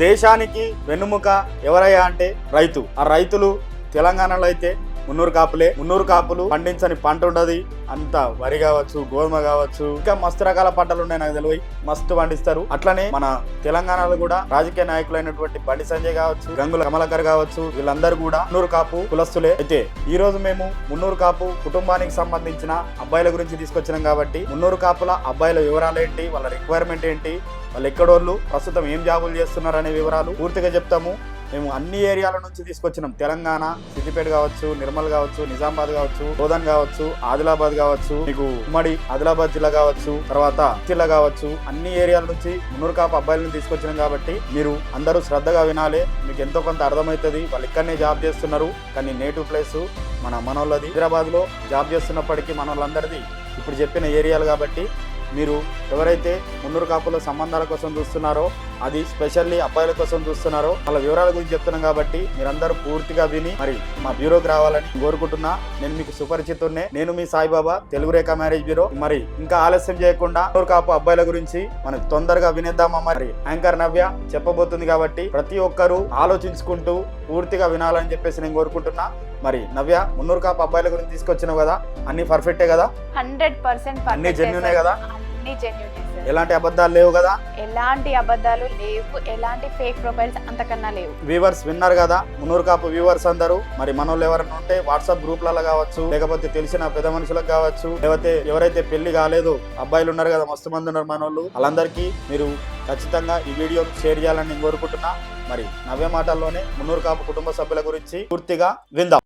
దేశానికి వెన్నుముక ఎవరయ్యా అంటే రైతు. ఆ రైతులు తెలంగాణలో అయితే మున్నూరు కాపులు పండించని పంట ఉండదు. అంత వరి కావచ్చు, గోధుమ కావచ్చు, ఇంకా మస్తు రకాల పంటలు ఉన్నాయి, నాకు తెలివి మస్తు పండిస్తారు. అట్లనే మన తెలంగాణలో కూడా రాజకీయ నాయకులైనటువంటి బండి సంజయ్ కావచ్చు, గంగుల కమలాకర్ కావచ్చు, వీళ్ళందరూ కూడా మున్నూరు కాపు కులస్తులే. అయితే ఈ రోజు మేము మున్నూరు కాపు కుటుంబానికి సంబంధించిన అబ్బాయిల గురించి తీసుకొచ్చినాం కాబట్టి మున్నూరు కాపుల అబ్బాయిల వివరాలు ఏంటి, వాళ్ళ రిక్వైర్మెంట్ ఏంటి, వాళ్ళు ఎక్కడోళ్ళు ప్రస్తుతం ఏం జాబులు చేస్తున్నారు అనే వివరాలు పూర్తిగా చెప్తాము. మేము అన్ని ఏరియాల నుంచి తీసుకొచ్చినాం. తెలంగాణ, సిద్దిపేట కావచ్చు, నిర్మల్ కావచ్చు, నిజామాబాద్ కావచ్చు, బోధన్ కావచ్చు, ఆదిలాబాద్ కావచ్చు, మీకు ఉమ్మడి ఆదిలాబాద్ జిల్లా కావచ్చు, తర్వాత జిల్లా కావచ్చు, అన్ని ఏరియాల నుంచి మున్నూరు కాపు అబ్బాయిలను తీసుకొచ్చినాం కాబట్టి మీరు అందరూ శ్రద్ధగా వినాలి. మీకు ఎంతో కొంత అర్థమవుతుంది. వాళ్ళు ఇక్కడనే జాబ్ చేస్తున్నారు, కానీ నేటివ్ ప్లేస్ మనోళ్ళది హైదరాబాద్ లో జాబ్ చేస్తున్నప్పటికీ మనోళ్ళందరిది ఇప్పుడు చెప్పిన ఏరియాలు కాబట్టి మీరు ఎవరైతే మున్నూరు కాపుల సంబంధాల కోసం చూస్తున్నారో, అది స్పెషల్లీ అబ్బాయిల కోసం చూస్తున్నారో, వాళ్ళ వివరాల గురించి చెప్తున్నాం కాబట్టి మీరందరూ పూర్తిగా విని మరి మా బ్యూరోకి రావాలని కోరుకుంటున్నా. నేను మీకు సుపరిచితున్నే, నేను మీ సాయిబాబా, తెలుగు రేఖ మ్యారేజ్ బ్యూరో. మరి ఇంకా ఆలస్యం చేయకుండా మున్నూరు కాపు అబ్బాయిల గురించి మనం తొందరగా వినేద్దామా? మరి యాంకర్ నవ్య చెప్పబోతుంది కాబట్టి ప్రతి ఒక్కరూ ఆలోచించుకుంటూ పూర్తిగా వినాలని చెప్పేసి నేను కోరుకుంటున్నా. మరి నవ్య, మున్నూరు కాపు అబ్బాయిల గురించి తీసుకొచ్చినావు కదా, అన్ని పర్ఫెక్టే కదా? 100% అన్ని జెన్యూనే కదా? అన్ని జెన్యూనే సార్. ఎలాంటి అబద్ధాలు లేవు కదా? ఎలాంటి అబద్ధాలు లేవు, ఎలాంటి ఫేక్ ప్రొఫైల్స్ అంతకన్నా లేవు. వ్యూవర్స్ విన్నారు కదా, మున్నూరు కాపు వ్యూవర్స్ అందరూ. మరి మనోళ్ళు ఎవరైనా ఉంటే వాట్సాప్ గ్రూప్లలో కావచ్చు, లేకపోతే తెలిసిన పెద్ద మనుషులకు కావచ్చు, లేకపోతే ఎవరైతే పెళ్లి కాలేదు అబ్బాయిలు ఉన్నారు కదా, మస్తు మంది ఉన్నారు మనోళ్ళు, వాళ్ళందరికీ మీరు ఖచ్చితంగా ఈ వీడియో షేర్ చేయాలని నేను కోరుకుంటున్నా. మరి నవ్య మాటల్లోనే మున్నూరు కాపు కుటుంబ సభ్యుల గురించి పూర్తిగా విందాం.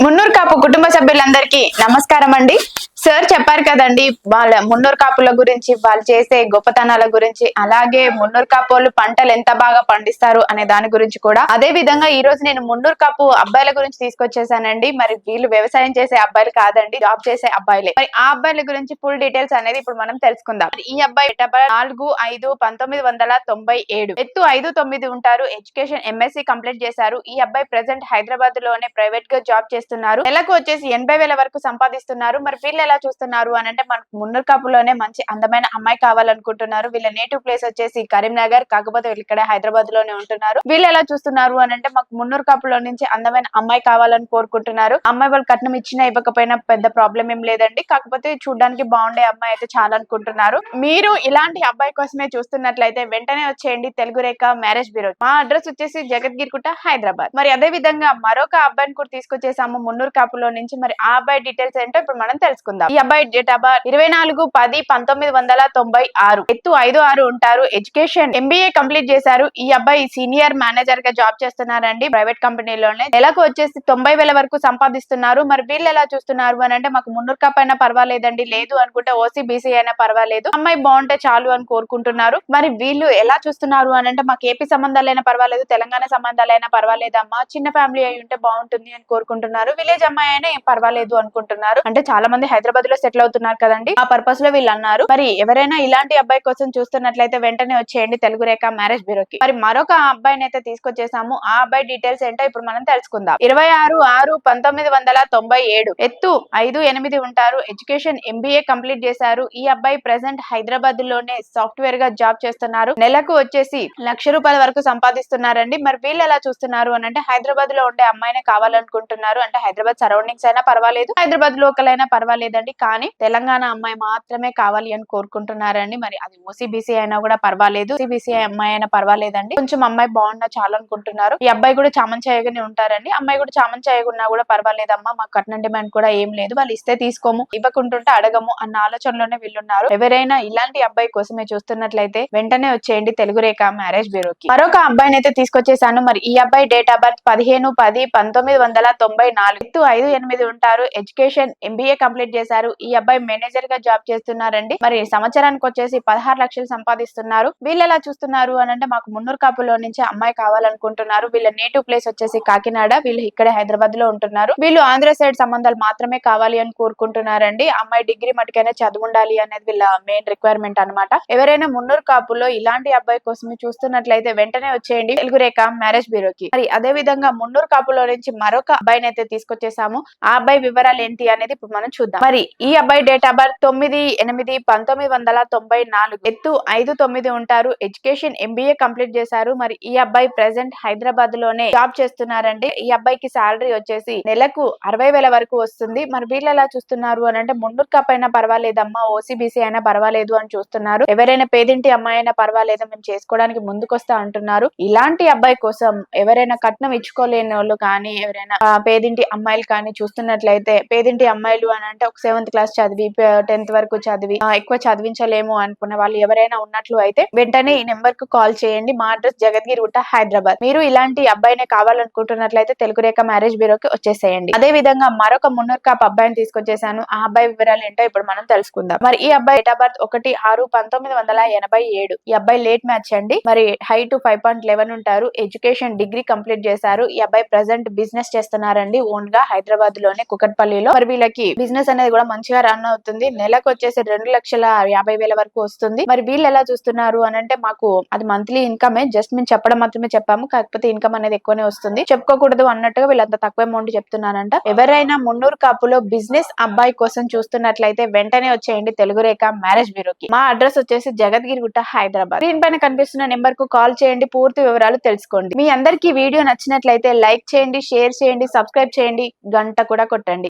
మున్నూరు కాపు కుటుంబ సభ్యులందరికీ నమస్కారం అండి. సార్ చెప్పారు కదండి వాళ్ళ మున్నూరు కాపుల గురించి, వాళ్ళు చేసే గొప్పతనాల గురించి, అలాగే మున్నూరు కాపు వాళ్ళు పంటలు ఎంత బాగా పండిస్తారు అనే దాని గురించి కూడా. అదే విధంగా ఈ రోజు నేను మున్నూరు కాపు అబ్బాయిల గురించి తీసుకొచ్చేసానండి. మరి వీళ్ళు వ్యవసాయం చేసే అబ్బాయిలు కాదండి, జాబ్ చేసే అబ్బాయిలే. మరి ఆ అబ్బాయిల గురించి ఫుల్ డీటెయిల్స్ అనేది ఇప్పుడు మనం తెలుసుకుందాం. ఈ అబ్బాయి 4/5/1997, ఎత్తు 5'9" ఉంటారు, ఎడ్యుకేషన్ MSc కంప్లీట్ చేశారు. ఈ అబ్బాయి ప్రెసెంట్ హైదరాబాద్ లోనే ప్రైవేట్ గా జాబ్ చేస్తున్నారు. నెలకు వచ్చేసి 80,000 వరకు సంపాదిస్తున్నారు. మరి వీళ్ళు ఎలా చూస్తున్నారు అని అంటే మనకు మున్నూరు కాపులోనే మంచి అందమైన అమ్మాయి కావాలనుకుంటున్నారు. వీళ్ళ నేటివ్ ప్లేస్ వచ్చేసి కరీంనగర్, కాకపోతే వీళ్ళు ఇక్కడ హైదరాబాద్ లోనే ఉంటున్నారు. వీళ్ళు ఎలా చూస్తున్నారు అని అంటే మాకు మున్నూరు కాపులో నుంచి అందమైన అమ్మాయి కావాలని కోరుకుంటున్నారు. అమ్మాయి వాళ్ళు కట్నం ఇచ్చినా ఇవ్వకపోయినా పెద్ద ప్రాబ్లం ఏం లేదండి, కాకపోతే చూడడానికి బాగుండే అమ్మాయి అయితే చాలా అనుకుంటున్నారు. మీరు ఇలాంటి అబ్బాయి కోసమే చూస్తున్నట్లయితే వెంటనే వచ్చేయండి తెలుగు రేఖ మ్యారేజ్ బ్యూరో. మా అడ్రస్ వచ్చేసి జగద్గిరిగుట్ట, హైదరాబాద్. మరి అదే విధంగా మరొక అబ్బాయిని కూడా తీసుకొచ్చేసాము మున్నూరు కాపులో నుంచి. మరి ఆ అబ్బాయి డీటెయిల్స్ ఏంటో ఇప్పుడు మనం తెలుసుకుందాం. ఈ అబ్బాయి డేట్ ఆఫ్ బర్త్ 24/10/1996, ఎత్తు 5'6" ఉంటారు, ఎడ్యుకేషన్ MBA కంప్లీట్ చేశారు. ఈ అబ్బాయి సీనియర్ మేనేజర్ గా జాబ్ చేస్తున్నారండి ప్రైవేట్ కంపెనీలోనే. నెలకు వచ్చేసి 90,000 వరకు సంపాదిస్తున్నారు. మరి వీళ్ళు ఎలా చూస్తున్నారు అని అంటే మాకు మున్నూరు కాపు అయినా పర్వాలేదండి, లేదు అనుకుంటే OC/BC అయినా పర్వాలేదు, అమ్మాయి బాగుంటే చాలు అని కోరుకుంటున్నారు. మరి వీళ్ళు ఎలా చూస్తున్నారు అని అంటే మాకు ఏపీ సంబంధాలైనా పర్వాలేదు, తెలంగాణ సంబంధాలైనా పర్వాలేదు అమ్మా, చిన్న ఫ్యామిలీ అయి ఉంటే బాగుంటుంది అని కోరుకుంటున్నారు. విలేజ్ అమ్మాయి అయినా ఏం పర్వాలేదు అనుకుంటున్నారు. అంటే చాలా మంది హైదరాబాద్ లో సెటిల్ అవుతున్నారు కదండి, ఆ పర్పస్ లో వీళ్ళు అన్నారు. మరి ఎవరైనా ఇలాంటి అబ్బాయి కోసం చూస్తున్నట్లయితే వెంటనే వచ్చేయండి తెలుగు రేఖ మ్యారేజ్ బ్యూరోకి. మరి మరొక అబ్బాయిని అయితే తీసుకొచ్చేసాము. ఆ అబ్బాయి డీటెయిల్స్ ఏంటో ఇప్పుడు మనం తెలుసుకుందాం. 26/6/1997, ఎత్తు 5'8" ఉంటారు, ఎడ్యుకేషన్ MBA కంప్లీట్ చేశారు. ఈ అబ్బాయి ప్రెసెంట్ హైదరాబాద్ లోనే సాఫ్ట్వేర్ గా జాబ్ చేస్తున్నారు. నెలకు వచ్చేసి ₹1,00,000 వరకు సంపాదిస్తున్నారండి. మరి వీళ్ళు ఎలా చూస్తున్నారు అని అంటే హైదరాబాద్ లో ఉండే అమ్మాయినే కావాలనుకుంటున్నారు. అంటే హైదరాబాద్ సరౌండింగ్స్ అయినా పర్వాలేదు, హైదరాబాద్ లోకల్ అయినా పర్వాలేదండి, కానీ తెలంగాణ అమ్మాయి మాత్రమే కావాలి అని కోరుకుంటున్నారండి. మరి అది OC/BC అయినా కూడా పర్వాలేదు, OC/BC అమ్మాయి అయినా పర్వాలేదండి, కొంచెం అమ్మాయి బాగున్నా చాలా అనుకుంటున్నారు. ఈ అబ్బాయి కూడా చామంచాయగానే ఉంటారండి, అమ్మాయి కూడా చామంచాయగా ఉన్నా కూడా పర్వాలేదమ్మా, మాకు కట్నం డిమాండ్ కూడా ఏం లేదు, వాళ్ళు ఇస్తే తీసుకోము, ఇవ్వకుంటుంటే అడగము అన్న ఆలోచనలోనే వీళ్ళున్నారు. ఎవరైనా ఇలాంటి అబ్బాయి కోసమే చూస్తున్నట్లయితే వెంటనే వచ్చేయండి తెలుగు రేఖ మ్యారేజ్ బ్యూరోకి. మరొక అబ్బాయిని అయితే తీసుకొచ్చేసాను. మరి ఈ అబ్బాయి డేట్ ఆఫ్ బర్త్ 15/10/1994, ఎత్తు 5'8" ఉంటారు, ఎడ్యుకేషన్ MBA కంప్లీట్ చేశారు. ఈ అబ్బాయి మేనేజర్ గా జాబ్ చేస్తున్నారండి. మరి సంవత్సరానికి వచ్చేసి 16 లక్షలు సంపాదిస్తున్నారు. వీళ్ళు ఎలా చూస్తున్నారు అని అంటే మాకు మున్నూరు కాపులో నుంచి అమ్మాయి కావాలనుకుంటున్నారు. వీళ్ళ నేటివ్ ప్లేస్ వచ్చేసి కాకినాడ, వీళ్ళు ఇక్కడే హైదరాబాద్ లో ఉంటున్నారు. వీళ్ళు ఆంధ్ర సైడ్ సంబంధాలు మాత్రమే కావాలి అని కోరుకుంటున్నారండి. అమ్మాయి డిగ్రీ మటుకైనా చదువు ఉండాలి అనేది వీళ్ళ మెయిన్ రిక్వైర్మెంట్ అనమాట. ఎవరైనా మున్నూరు కాపులో ఇలాంటి అబ్బాయి కోసం చూస్తున్నట్లయితే వెంటనే వచ్చేయండి తెలుగు రేఖ మ్యారేజ్ బ్యూరోకి. మరి అదే విధంగా మున్నూరు కాపులో నుంచి మరొక అబ్బాయిని అయితే తీసుకొచ్చేసాము. ఆ అబ్బాయి వివరాలు ఏంటి అనేది ఇప్పుడు మనం చూద్దాం. మరి ఈ అబ్బాయి డేట్ ఆఫ్ బర్త్ 9/8/1994, ఎత్తు 5'9" ఉంటారు. ఎడ్యుకేషన్ MBA కంప్లీట్ చేశారు. మరి ఈ అబ్బాయి ప్రెసెంట్ హైదరాబాద్ లోనే జాబ్ చేస్తున్నారండి. ఈ అబ్బాయికి శాలరీ వచ్చేసి నెలకు 60,000 వరకు వస్తుంది. మరి వీళ్ళు ఎలా చూస్తున్నారు అని అంటే, మున్నూరు కాపు అయినా పర్వాలేదమ్మా, OCBC అయినా పర్వాలేదు అని చూస్తున్నారు. ఎవరైనా పేదింటి అమ్మాయి అయినా పర్వాలేదు, మేము చేసుకోవడానికి ముందుకొస్తా అంటున్నారు. ఇలాంటి అబ్బాయి కోసం ఎవరైనా కట్నం ఇచ్చుకోలేని వాళ్ళు కానీ, ఎవరైనా పేదింటి అమ్మాయిలు కానీ చూస్తున్నట్లయితే, పేదింటి అమ్మాయిలు అని అంటే ఒక 7th క్లాస్ చదివి 10th వరకు చదివి ఎక్కువ చదివించలేము అనుకున్న వాళ్ళు ఎవరైనా ఉన్నట్లు అయితే వెంటనే ఈ నెంబర్ కు కాల్ చేయండి. మా అడ్రస్ జగద్గిరిగుట్ట, హైదరాబాద్. మీరు ఇలాంటి అబ్బాయినే కావాలనుకుంటున్నట్లయితే తెలుగురేఖ మ్యారేజ్ బ్యూరోకి వచ్చేసేయండి. అదే విధంగా మరొక మున్నూరు కాపు అబ్బాయిని తీసుకొచ్చేసాను. ఆ అబ్బాయి వివరాలు ఏంటో ఇప్పుడు మనం తెలుసుకుందాం. మరి ఈ అబ్బాయి డేట్ ఆఫ్ బర్త్ 1/6/1987. ఈ అబ్బాయి లేట్ మ్యాచ్ అండి. మరి హైట్ 5.11 ఉంటారు. ఎడ్యుకేషన్ డిగ్రీ కంప్లీట్ చేశారు. ఈ అబ్బాయి ప్రెసెంట్ బిజినెస్ చేస్తున్నారండి, ఓన్ గా హైదరాబాద్ లోనే కుకట్పల్లిలో. మరి వీళ్ళకి బిజినెస్ అనేది కూడా మంచిగా రన్ అవుతుంది. నెలకు వచ్చేసి 2,50,000 వరకు వస్తుంది. మరి వీళ్ళు ఎలా చూస్తున్నారు అని అంటే, మాకు అది మంత్లీ ఇన్కమే, జస్ట్ మేము చెప్పడం మాత్రమే చెప్పాము, కాకపోతే ఇన్కమ్ అనేది ఎక్కువనే వస్తుంది, చెప్పుకోకూడదు అన్నట్టుగా వీళ్ళంత తక్కువ అమౌంట్ చెప్తున్నారంట. ఎవరైనా మున్నూరు కాపులో బిజినెస్ అబ్బాయి కోసం చూస్తున్నట్లయితే వెంటనే వచ్చేయండి తెలుగురేఖ మ్యారేజ్ బ్యూరోకి. మా అడ్రస్ వచ్చేసి జగద్గిరిగుట్ట, హైదరాబాద్. స్క్రీన్ పైన కనిపిస్తున్న నెంబర్ కు కాల్ చేయండి, పూర్తి వివరాలు తెలుసుకోండి. మీ అందరికీ వీడియో నచ్చినట్లయితే లైక్ చేయండి, షేర్ చేయండి, సబ్స్క్రైబ్ చేయండి, గంట కూడా కొట్టండి.